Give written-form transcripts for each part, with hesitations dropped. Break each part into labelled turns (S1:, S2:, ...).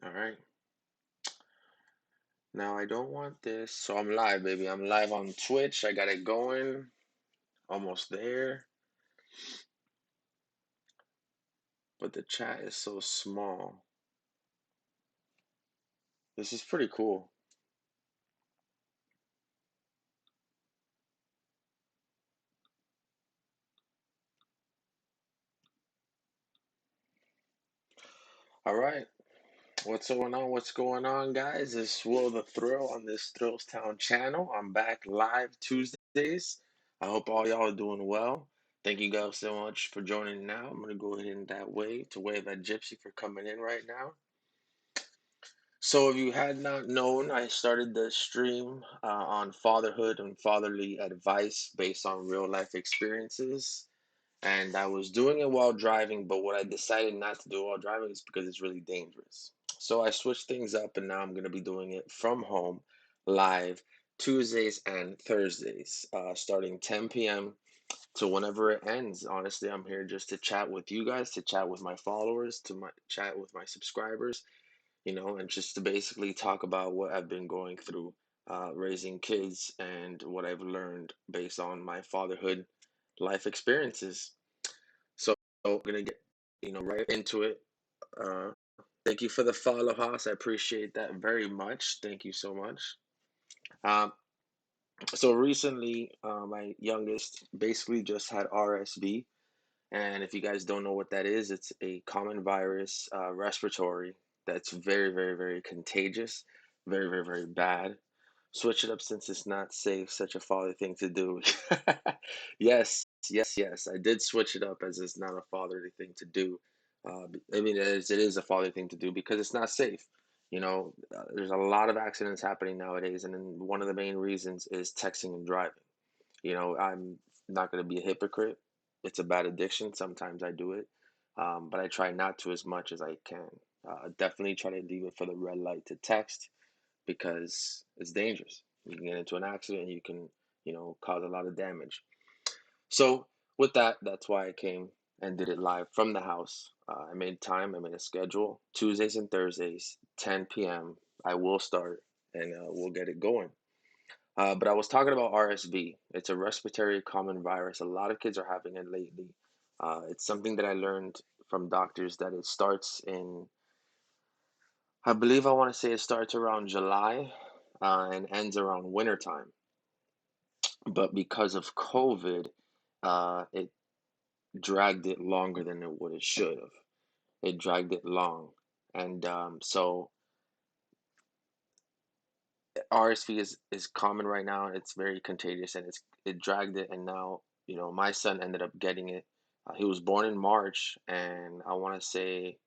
S1: All right. Now I don't want this. So I'm live, baby. I'm live on Twitch. I got it going. Almost there. But the chat is so small. This is pretty cool. All right. What's going on? What's going on, guys? It's Will the Thrill on this Thrills Town channel. I'm back live Tuesdays. I hope all y'all are doing well. Thank you guys so much for joining now. I'm gonna go ahead and that way to wave at Gypsy for coming in right now. So, if you had not known, I started the stream on fatherhood and fatherly advice based on real life experiences. And I was doing it while driving, but what I decided not to do while driving is because it's really dangerous. So, I switched things up, and now I'm going to be doing it from home live Tuesdays and Thursdays, starting 10 p.m. to whenever it ends. Honestly, I'm here just to chat with you guys, to chat with my followers, chat with my subscribers, and just to basically talk about what I've been going through raising kids and what I've learned based on my fatherhood life experiences. So I'm gonna get, right into it. Uh, Thank you for the follow, Haas. I appreciate that very much. Thank you so much. Um, so recently, my youngest basically just had RSV. And if you guys don't know what that is, it's a common virus, respiratory, that's very, very, very contagious, very, very, very bad. Switch it up since it's not safe, such a father thing to do. Yes, yes, yes. I did switch it up as it's not a fatherly thing to do. I mean, it is a fatherly thing to do because it's not safe. There's a lot of accidents happening nowadays, and then one of the main reasons is texting and driving. I'm not going to be a hypocrite. It's a bad addiction. Sometimes I do it, but I try not to as much as I can. Definitely try to leave it for the red light to text because it's dangerous. You can get into an accident, you can, cause a lot of damage. So with that, that's why I came and did it live from the house. I made time, I made a schedule, Tuesdays and Thursdays, 10 p.m. I will start and we'll get it going. But I was talking about RSV. It's a respiratory common virus. A lot of kids are having it lately. It's something that I learned from doctors that it starts in, I believe I want to say it starts around July and ends around wintertime. But because of COVID, it dragged it longer than what it should have. It dragged it long. And so RSV is common right now. It's very contagious and it dragged it. And now, my son ended up getting it. He was born in March, and I want to say,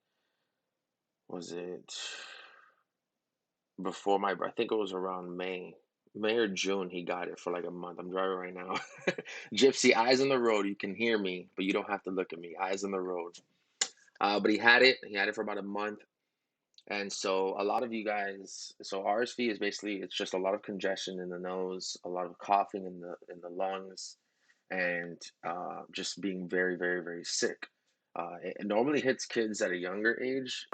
S1: was it before I think it was around May or June. He got it for like a month. I'm driving right now. Gypsy, eyes on the road. You can hear me, but you don't have to look at me. Eyes on the road. But he had it. He had it for about a month. And so a lot of you guys, so RSV is basically it's just a lot of congestion in the nose, a lot of coughing in the lungs, and just being very, very, very sick. It normally hits kids at a younger age,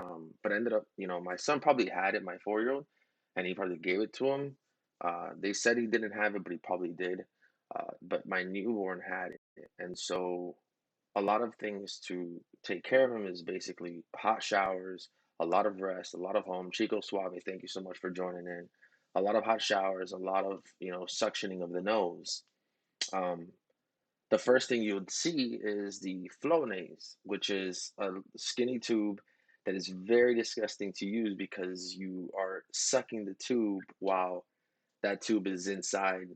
S1: but ended up, my son probably had it, my 4-year-old, and he probably gave it to him. They said he didn't have it, but he probably did. But my newborn had it, and so a lot of things to take care of him is basically hot showers, a lot of rest, a lot of home. Chico Suave, thank you so much for joining in. A lot of hot showers, a lot of suctioning of the nose. Um, the first thing you would see is the Flonase, which is a skinny tube that is very disgusting to use because you are sucking the tube while that tube is inside,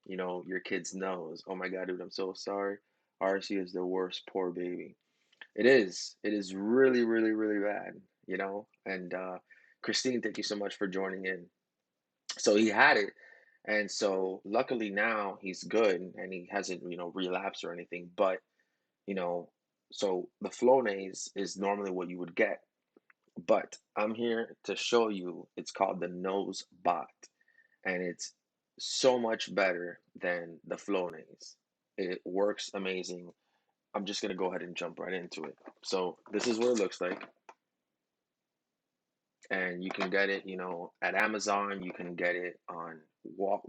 S1: your kid's nose. Oh my God, dude, I'm so sorry. RC is the worst, poor baby. It is. It is really, really, really bad. And Christine, thank you so much for joining in. So he had it, and so luckily now he's good and he hasn't, relapsed or anything. But you know, so the Flonase is normally what you would get, but I'm here to show you. It's called the Nose Bot, and it's so much better than the Flonase. It works amazing. I'm just gonna go ahead and jump right into it. So this is what it looks like. and you can get it, at Amazon. You can get it on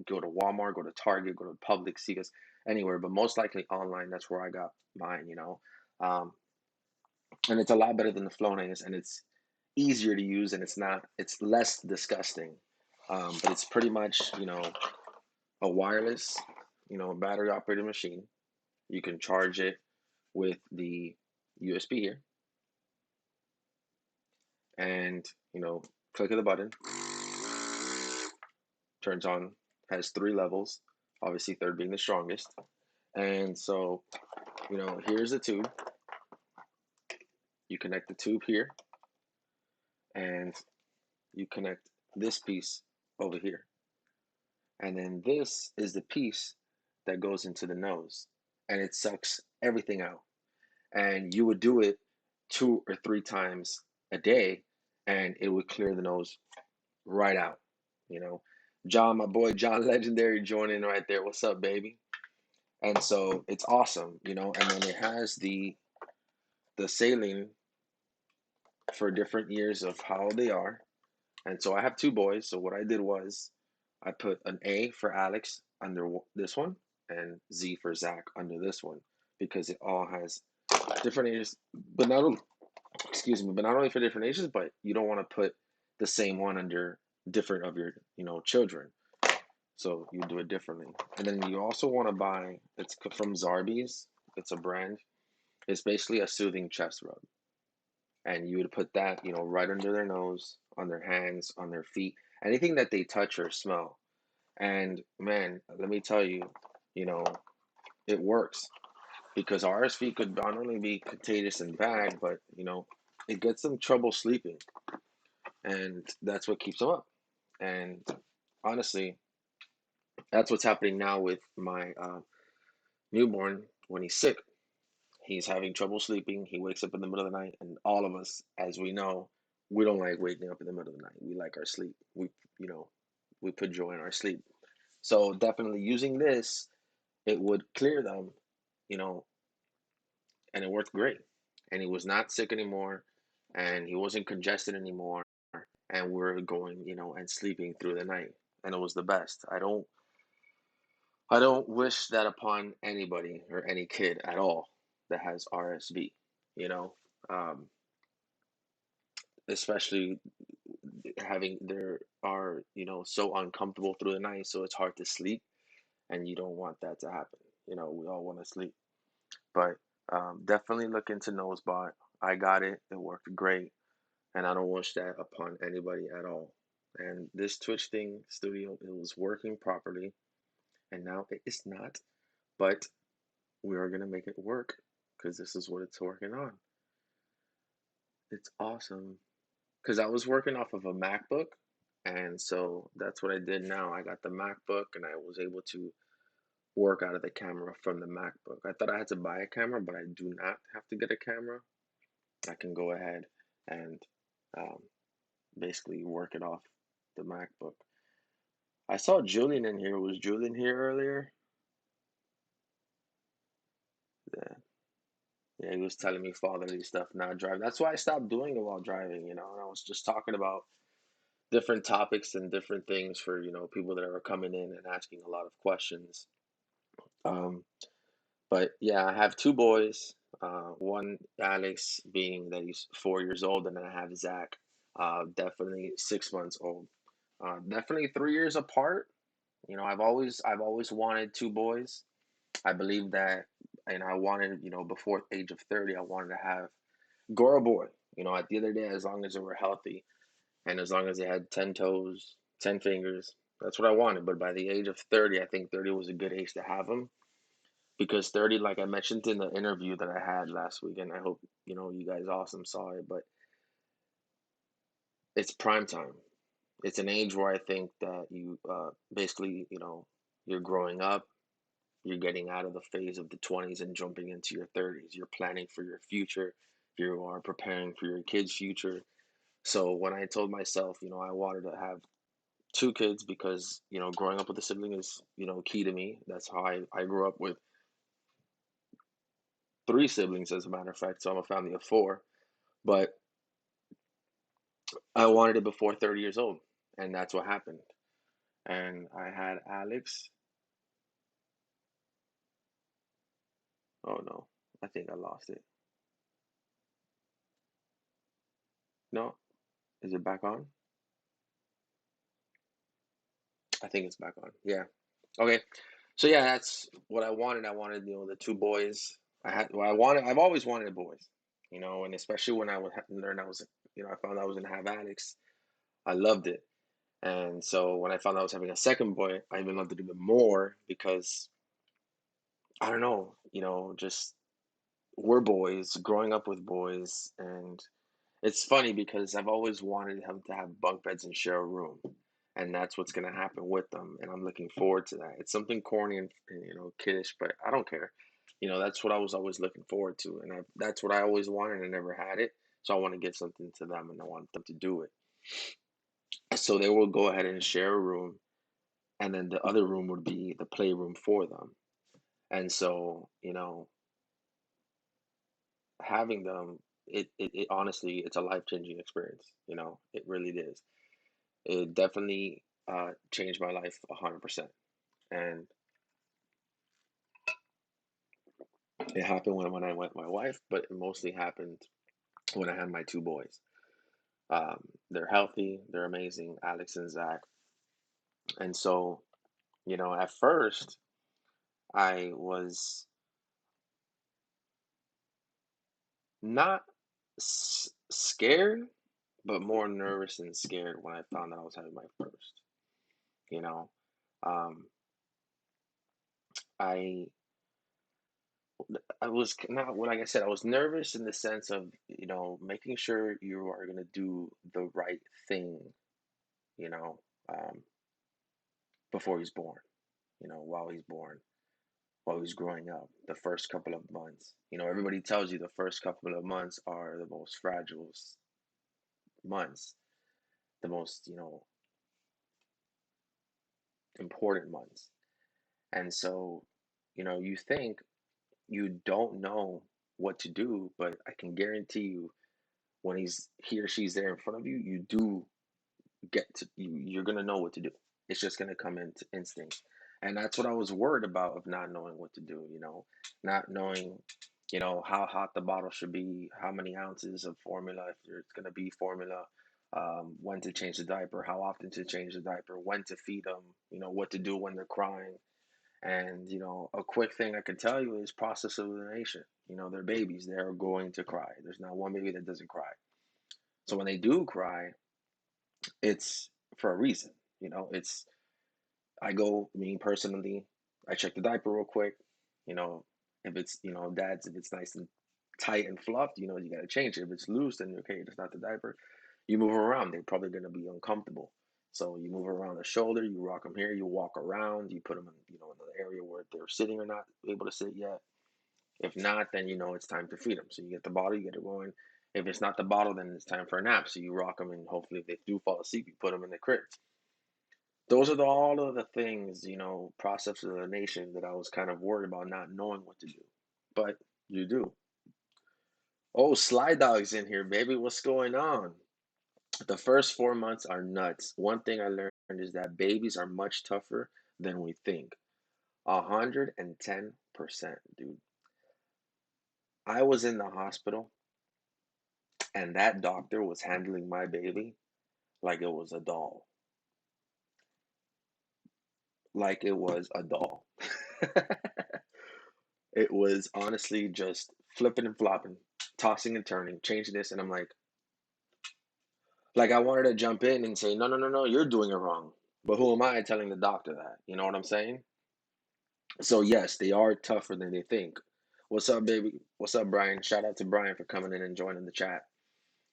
S1: go to Walmart, go to Target, go to Publix, Segas, anywhere, but most likely online. That's where I got mine. Um, and it's a lot better than the Flonase, and it's easier to use, and it's less disgusting. But it's pretty much, a wireless, battery operated machine. You can charge it with the USB here, and click of the button, turns on, has three levels, obviously third being the strongest. And so, here's the tube. You connect the tube here, and you connect this piece over here. And then this is the piece that goes into the nose, and it sucks everything out. And you would do it 2 or 3 times a day, and it would clear the nose right out. You know, John, my boy John Legendary joining right there. What's up, baby? And so it's awesome, and then it has the saline for different years of how old they are. And so I have two boys. So what I did was I put an A for Alex under this one and Z for Zach under this one, because it all has different ages, but not only, excuse me, but not only for different ages, but you don't want to put the same one under different of your, children. So you do it differently. And then you also want to buy, it's from Zarbee's. It's a brand. It's basically a soothing chest rub. And you would put that, right under their nose, on their hands, on their feet, anything that they touch or smell. And man, let me tell you, you know, it works, because RSV could not only be contagious and bad, but it gets them trouble sleeping, and that's what keeps them up. And honestly, that's what's happening now with my newborn. When he's sick, he's having trouble sleeping. He wakes up in the middle of the night, and all of us, as we know, we don't like waking up in the middle of the night. We like our sleep. You know, we put joy in our sleep. So definitely using this, it would clear them, you know, and it worked great. And he was not sick anymore, and he wasn't congested anymore, and we're going, and sleeping through the night, and it was the best. I don't wish that upon anybody or any kid at all that has RSV, you know, um, especially having there are, so uncomfortable through the night, so it's hard to sleep, and you don't want that to happen. We all want to sleep, but definitely look into Nosebot. I got it. It worked great, and I don't wish that upon anybody at all. And this Twitch thing studio, it was working properly, and now it is not, but we are gonna make it work, because this is what it's working on. It's awesome, because I was working off of a MacBook, and so that's what I did now. I got the MacBook, and I was able to work out of the camera from the MacBook. I thought I had to buy a camera, but I do not have to get a camera. I can go ahead and um, basically work it off the MacBook. I saw Julian in here. Was Julian here earlier? Yeah. Yeah, he was telling me fatherly stuff, not driving. That's why I stopped doing it while driving, and I was just talking about different topics and different things for, people that are coming in and asking a lot of questions. Um, but yeah, I have two boys. One, Alex, being that he's 4 years old, and then I have Zach, definitely 6 months old. Definitely 3 years apart. I've always wanted two boys. I believe that, and I wanted, before the age of 30, I wanted to have grow a boy. At the end of the day, as long as they were healthy, and as long as they had 10 toes, 10 fingers, that's what I wanted. But by the age of 30, I think 30 was a good age to have them, because 30, like I mentioned in the interview that I had last week, and I hope, you guys awesome saw it, but it's prime time. It's an age where I think that you basically, you're growing up, you're getting out of the phase of the 20s and jumping into your 30s. You're planning for your future. You are preparing for your kids' future. So when I told myself, I wanted to have two kids, because, growing up with a sibling is, key to me. That's how I grew up with three siblings, as a matter of fact. So I'm a family of four. But I wanted it before 30 years old, and that's what happened. And I had Alex. Oh no, I think I lost it. No, is it back on? I think it's back on. Yeah. Okay. So yeah, that's what I wanted. I wanted, the two boys. I had what I wanted. I've always wanted boys, and especially when I would learn I was, I found out I was gonna have Alex. I loved it. And so when I found out I was having a second boy, I even loved it even more because I don't know, just we're boys, growing up with boys, and it's funny because I've always wanted him to have bunk beds and share a room, and that's what's gonna happen with them, and I'm looking forward to that. It's something corny and kiddish, but I don't care. That's what I was always looking forward to, and that's what I always wanted and I never had it. So I want to give something to them, and I want them to do it. So they will go ahead and share a room, and then the other room would be the playroom for them. And so, having them, it honestly, it's a life-changing experience. It really is. It definitely changed my life 100%. And it happened when I met my wife, but it mostly happened when I had my two boys. They're healthy, they're amazing, Alex and Zach. And so, at first, I was not scared, but more nervous than scared when I found out I was having my first. You know, um, I I was not well, like I said, I was nervous in the sense of making sure you are going to do the right thing. You know, um, before he's born. While he's born, while he's growing up, the first couple of months. Everybody tells you the first couple of months are the most fragile months, the most important months. And so, you think you don't know what to do, but I can guarantee you when he or she's there in front of you, you do you're gonna know what to do. It's just gonna come into instinct. And that's what I was worried about of not knowing what to do, not knowing, how hot the bottle should be, how many ounces of formula, if there's gonna be formula, when to change the diaper, how often to change the diaper, when to feed them, what to do when they're crying. And, a quick thing I can tell you is process of elimination. They're babies, they're going to cry. There's not one baby that doesn't cry. So when they do cry, it's for a reason. It's I go, me personally, I check the diaper real quick. You know, if it's, if it's nice and tight and fluffed, you got to change it. If it's loose, then okay, it's not the diaper. You move around, they're probably going to be uncomfortable. So you move around the shoulder, you rock them here, you walk around, you put them in, in the area where they're sitting or not able to sit yet. If not, then it's time to feed them. So you get the bottle, you get it going. If it's not the bottle, then it's time for a nap. So you rock them, and hopefully, if they do fall asleep, you put them in the crib. Those are all of the things, process of the nation that I was kind of worried about not knowing what to do. But you do. Oh, Sly Dog's in here, baby. What's going on? The first 4 months are nuts. One thing I learned is that babies are much tougher than we think. 110%, dude. I was in the hospital and that doctor was handling my baby like it was a doll. Like it was a doll. It was honestly just flipping and flopping, tossing and turning, changing this, and I'm like I wanted to jump in and say, no, no, no, no, you're doing it wrong. But who am I telling the doctor that? You know what I'm saying? So yes, they are tougher than they think. What's up, baby? What's up, Brian? Shout out to Brian for coming in and joining the chat.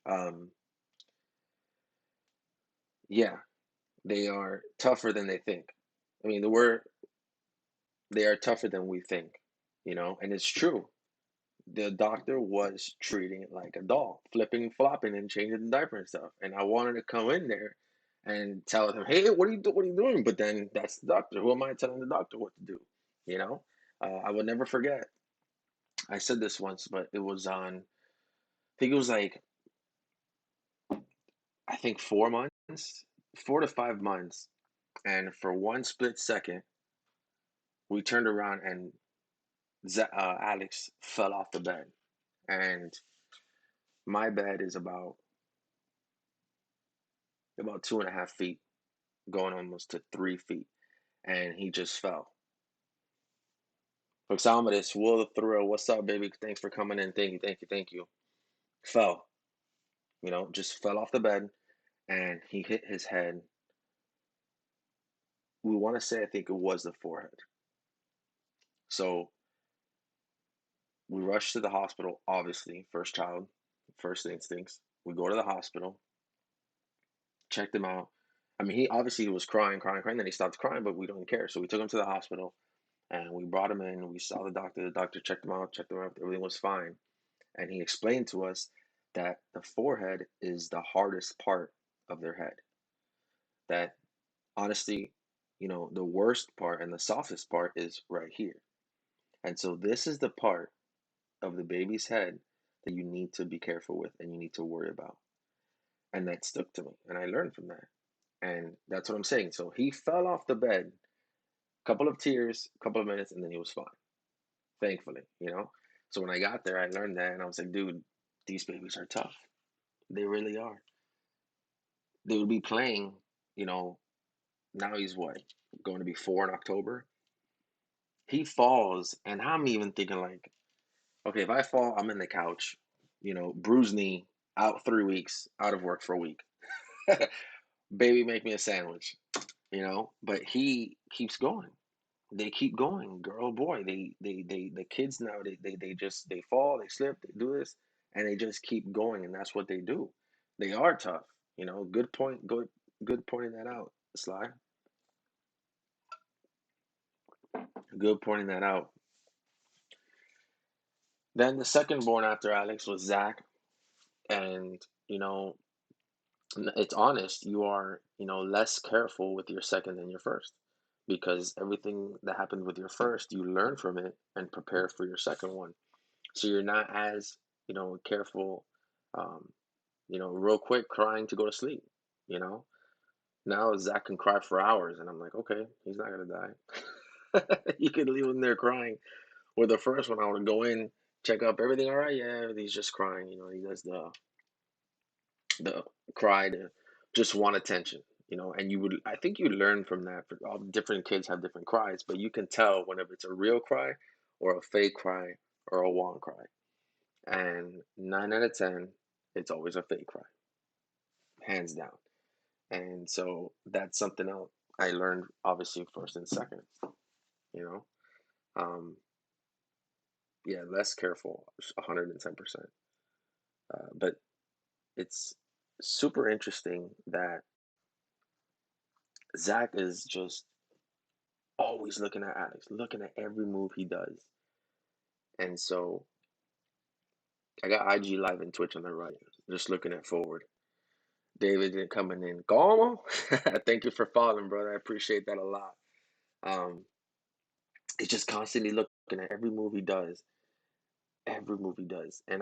S1: Um, yeah, they are tougher than they think. I mean, the word they are tougher than we think, and it's true. The doctor was treating it like a doll, flipping and flopping and changing the diaper and stuff. And I wanted to come in there and tell him, "Hey, what are you What are you doing?" But then that's the doctor. Who am I telling the doctor what to do? You know, I will never forget. I said this once, but it was on. I think it was like I think 4 months, 4 to 5 months. And for one split second, we turned around and Alex fell off the bed. And my bed is about 2.5 feet, going almost to 3 feet. And he just fell. Oxamaris, Will the Thrill, what's up, baby? Thanks for coming in. Thank you, thank you, thank you. Fell, just fell off the bed and he hit his head. We want to say, I think it was the forehead. So we rushed to the hospital, obviously, first child, first instincts. We go to the hospital, checked him out. I mean, he was crying, crying, crying. Then he stopped crying, but we don't care. So we took him to the hospital and we brought him in. We saw the doctor. The doctor checked him out, checked him out. Everything was fine. And he explained to us that the forehead is the hardest part of their head. That honestly, the worst part and the softest part is right here. And so this is the part of the baby's head that you need to be careful with and you need to worry about. And that stuck to me. And I learned from that. And that's what I'm saying. So he fell off the bed, couple of tears, couple of minutes, and then he was fine. Thankfully. So when I got there, I learned that and I was like, dude, these babies are tough. They really are. They would be playing, you know, now he's what, going to be 4 in October. He falls, and I'm even thinking like, okay, if I fall, I'm in the couch, bruise knee, out 3 weeks, out of work for a week. Baby, make me a sandwich. But he keeps going. They keep going, girl, boy. The kids now, they fall, they slip, they do this, and they just keep going, and that's what they do. They are tough. Good point. Good pointing that out, Sly. Good pointing that out. Then the second born after Alex was Zach, and it's honest. You are less careful with your second than your first, because everything that happened with your first, you learn from it and prepare for your second one. So you're not as careful. Um, real quick, crying to go to sleep. You know, now Zach can cry for hours, and I'm like, okay, he's not gonna die. You could leave him there crying. With the first one, I want to go in, check up, everything all right? Yeah, he's just crying. He does the cry to just want attention. And I think you learn from that. For all different kids have different cries, but you can tell whenever it's a real cry or a fake cry or a want cry. And 9 out of 10, it's always a fake cry, hands down. And so that's something else I learned, obviously, first and second. You know, um, yeah, less careful, 110%. But it's super interesting that Zach is just always looking at Alex, looking at every move he does. And so I got IG Live and Twitch on the right, just looking at forward. David coming in. Como? Thank you for following, brother. I appreciate that a lot. Um, it's just constantly looking at every movie does, and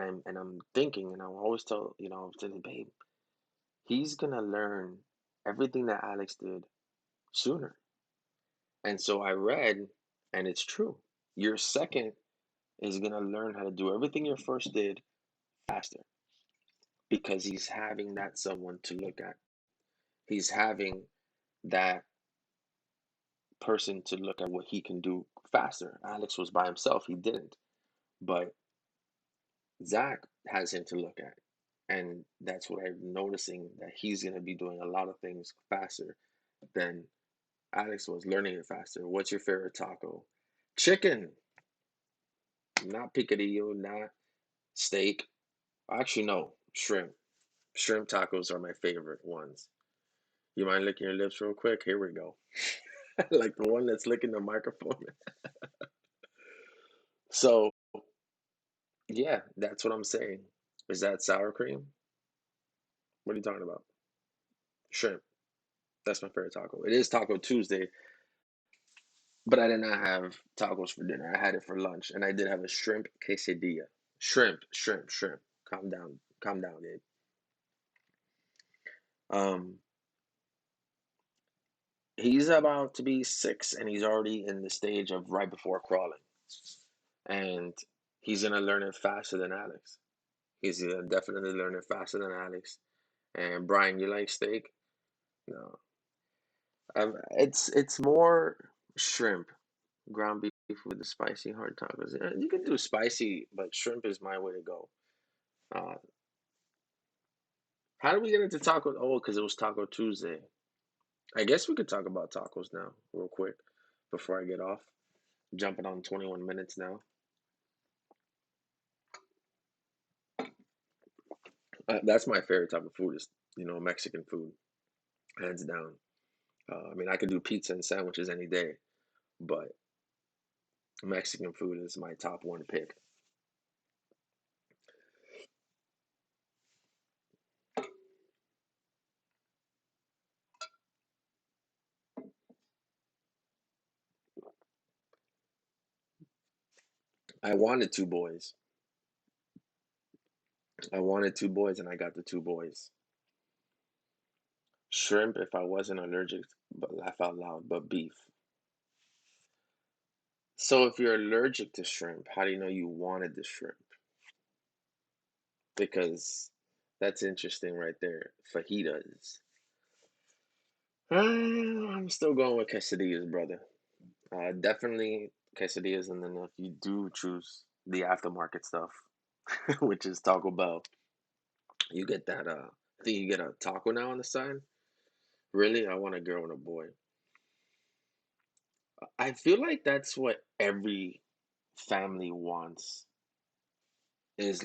S1: I'm thinking, and I always tell I'm telling babe, he's gonna learn everything that Alex did sooner. And so I read, and it's true. Your second is gonna learn how to do everything your first did faster because he's having that someone to look at. He's having that person to look at what he can do faster. Alex was by himself, he didn't. But Zach has him to look at. And that's what I'm noticing, that he's going to be doing a lot of things faster than Alex was, learning it faster. What's your favorite taco? Chicken, not picadillo, not steak. Actually, no, shrimp. Shrimp tacos are my favorite ones. You mind licking your lips real quick? Here we go. Like the one that's licking the microphone. So, yeah, that's what I'm saying. Is that sour cream? What are you talking about? Shrimp. That's my favorite taco. It is Taco Tuesday, but I did not have tacos for dinner. I had it for lunch, and I did have a shrimp quesadilla. Shrimp, shrimp, shrimp. Calm down, Gabe. Um, he's about to be 6, and he's already in the stage of right before crawling, and he's gonna learn it faster than Alex. He's gonna definitely learn it faster than Alex. And Brian, you like steak? No, it's more shrimp, ground beef with the spicy hard tacos. You can do spicy, but shrimp is my way to go. Uh, how did we get into tacos? Oh, because it was Taco Tuesday. I guess we could talk about tacos now, real quick, before I get off. Jumping on 21 minutes now. That's my favorite type of food is, Mexican food, hands down. I mean, I could do pizza and sandwiches any day, but Mexican food is my top one pick. I wanted two boys. I wanted two boys, and I got the two boys. Shrimp, if I wasn't allergic, but laugh out loud, but beef. So if you're allergic to shrimp, how do you know you wanted the shrimp? Because that's interesting right there. Fajitas. I'm still going with quesadillas, brother. Definitely quesadillas, and then if you do choose the aftermarket stuff, which is Taco Bell, you get that. I think you get a taco now on the side. Really, I want a girl and a boy. I feel like that's what every family wants is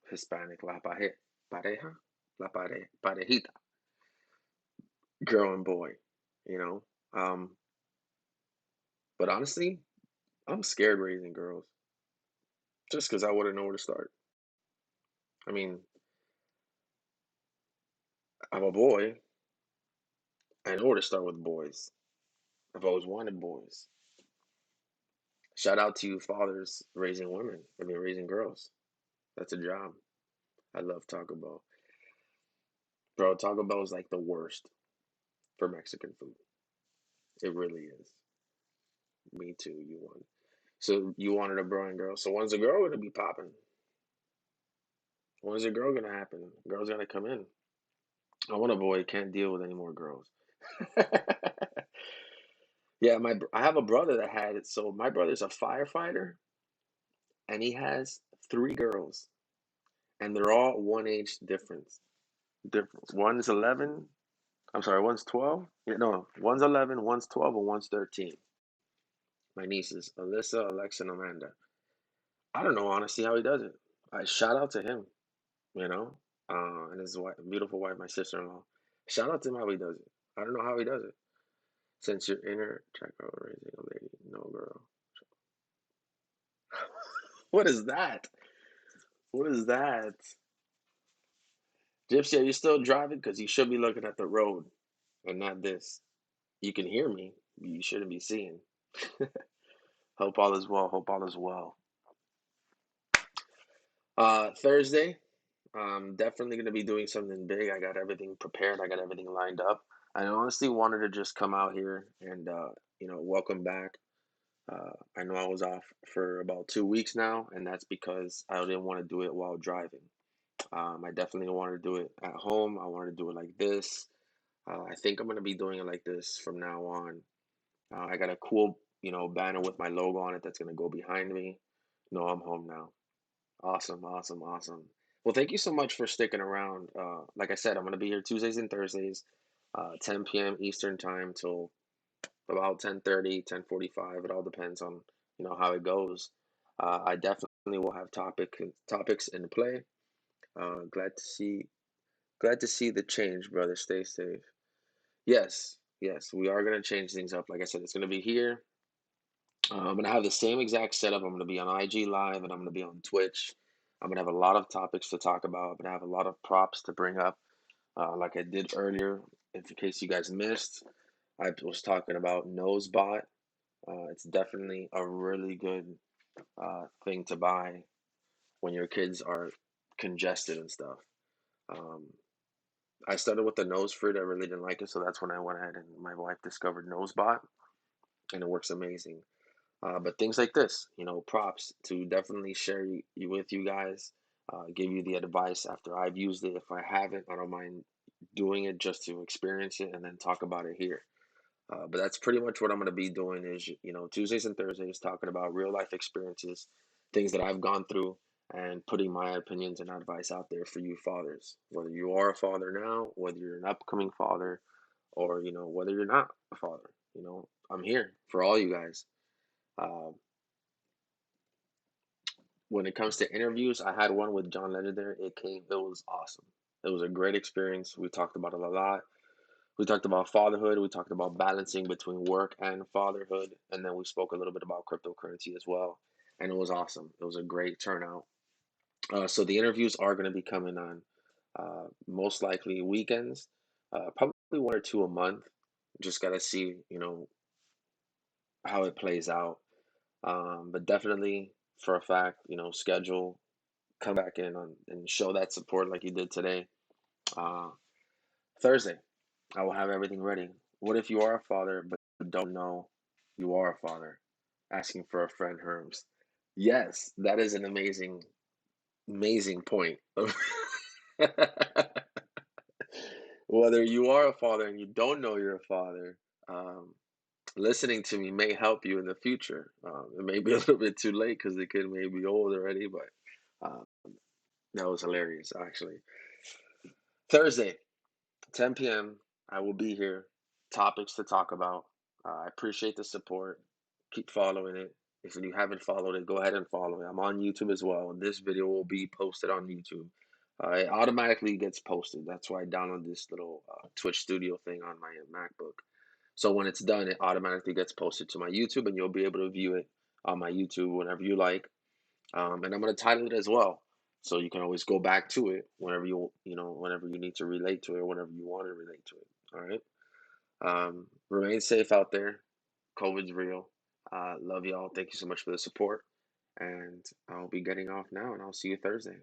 S1: Hispanic pareja, parejita, girl and boy, you know. Um, but honestly, I'm scared raising girls just because I wouldn't know where to start. I mean, I'm a boy. I know where to start with boys. I've always wanted boys. Shout out to you fathers raising women. I mean, raising girls. That's a job. I love Taco Bell. Bro, Taco Bell is like the worst for Mexican food. It really is. Me too, you won. So you wanted a boy and girl. So when's the girl gonna be popping? When's the girl gonna happen? Girl's gonna come in. I want a boy. Can't deal with any more girls. Yeah, I have a brother that had it. So my brother's a firefighter, and he has three girls, and they're all one age difference. Difference. One's 11. I'm sorry, one's 12. Yeah, no, one's 11, one's 12, and one's 13. My nieces, Alyssa, Alexa, and Amanda. I don't know honestly how he does it. I shout out to him, you know, and his wife, beautiful wife, my sister-in-law. Shout out to him how he does it. I don't know how he does it. Since you're inner, check out raising a lady, no girl. What is that? What is that? Gypsy, are you still driving? Because you should be looking at the road and not this. You can hear me. You shouldn't be seeing. Hope all is well. Hope all is well. Thursday, I'm definitely going to be doing something big. I got everything prepared. I got everything lined up. I honestly wanted to just come out here and, welcome back. I know I was off for about 2 weeks now, and that's because I didn't want to do it while driving. I definitely wanted to do it at home. I wanted to do it like this. I think I'm going to be doing it like this from now on. I got a cool, banner with my logo on it that's going to go behind me. No, I'm home now. Awesome, awesome, awesome. Well, thank you so much for sticking around. Like I said, I'm going to be here Tuesdays and Thursdays, 10 p.m. Eastern time till about 10:30, 10:45. It all depends on, how it goes. I definitely will have topics in play. Glad to see the change, brother. Stay safe. Yes, yes, we are going to change things up. Like I said, it's going to be here. I'm gonna have the same exact setup. I'm gonna be on IG Live and I'm gonna be on Twitch. I'm gonna have a lot of topics to talk about. I'm gonna have a lot of props to bring up, like I did earlier. In case you guys missed, I was talking about Nosebot. It's definitely a really good thing to buy when your kids are congested and stuff. Um, I started with the nose fruit. I really didn't like it, so that's when I went ahead and my wife discovered NoseBot, and it works amazing. But things like this, props to definitely share with you guys, give you the advice after I've used it. If I haven't, I don't mind doing it just to experience it and then talk about it here. But that's pretty much what I'm going to be doing is, Tuesdays and Thursdays talking about real life experiences, things that I've gone through, and putting my opinions and advice out there for you fathers. Whether you are a father now, whether you're an upcoming father, or, whether you're not a father, I'm here for all you guys. Uh, when it comes to interviews, I had one with John Legend. It was awesome. It was a great experience. We talked about it a lot. We talked about fatherhood. We talked about balancing between work and fatherhood. And then we spoke a little bit about cryptocurrency as well. And it was awesome. It was a great turnout. So the interviews are going to be coming on most likely weekends, probably one or two a month. Just got to see, how it plays out. But definitely for a fact, schedule, come back in on and show that support like you did today. Uh, Thursday, I will have everything ready. What if you are a father but don't know you are a father? Asking for a friend, Herms. Yes, that is an amazing, amazing point. Whether you are a father and you don't know you're a father, um, listening to me may help you in the future. It may be a little bit too late because the kid may be old already, but uh, that was hilarious, actually. Thursday, 10 p.m. I will be here. Topics to talk about. I appreciate the support. Keep following it. If you haven't followed it, go ahead and follow it. I'm on YouTube as well. This video will be posted on YouTube. It automatically gets posted. That's why I downloaded this little Twitch Studio thing on my MacBook. So when it's done, it automatically gets posted to my YouTube, and you'll be able to view it on my YouTube whenever you like. And I'm going to title it as well, so you can always go back to it whenever whenever you need to relate to it, or whenever you want to relate to it. All right. Remain safe out there. COVID's real. Love y'all. Thank you so much for the support. And I'll be getting off now, and I'll see you Thursday.